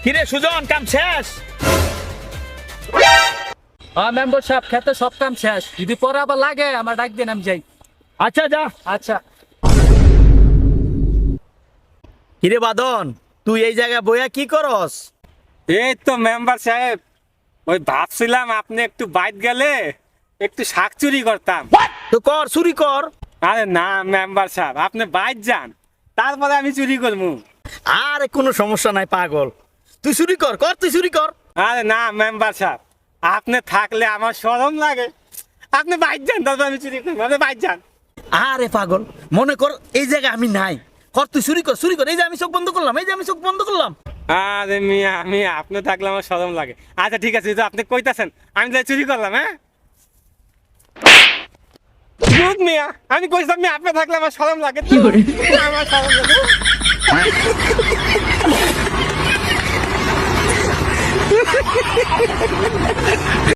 কিরে সুজন, কাম শেষ? মেম্বার সাহেব, খেতে সব কাম শেষ। যদি পরে আবার লাগে আমার ডাক দিন, আমি যাই। আচ্ছা যা। আচ্ছা। কিরে বাদন, তুই এই জায়গায় বইয়া কি করস? এই তো মেম্বার সাহেব, ওই ভাবছিলাম আপনি একটু বাইরে গেলে একটু শাক চুরি করতাম। তো কর, চুরি কর। আরে না মেম্বার সাহেব, আপনি বাইরে যান, তারপরে আমি চুরি করবো। আরে কোনো সমস্যা নাই পাগল, তুই চুরি কর, তুই চুরি কর। আরে না মেম্বার সাহেব, আপনি থাকলে আমার শরম লাগে। আপনি বাইরে যান, তারপর আমি চুরি করবো। আপনি বাইরে যান। আরে পাগল, মনে কর এই জায়গায় আমি নাই, কর তুই চুরি কর, চুরি কর। এই যে আমি চোখ বন্ধ করলাম, এই যে আমি চোখ বন্ধ করলাম। আরে মিয়া, আমি আপনি থাকলে আমার শরম লাগে। আচ্ছা ঠিক আছে, আপনি কইতাছেন, আমি তাহলে চুরি করলাম। হ্যাঁ গুড মিয়া, আমি কইতাম মিয়া, আপনি থাকলে আমার শরম লাগে। আমার শরম লাগে।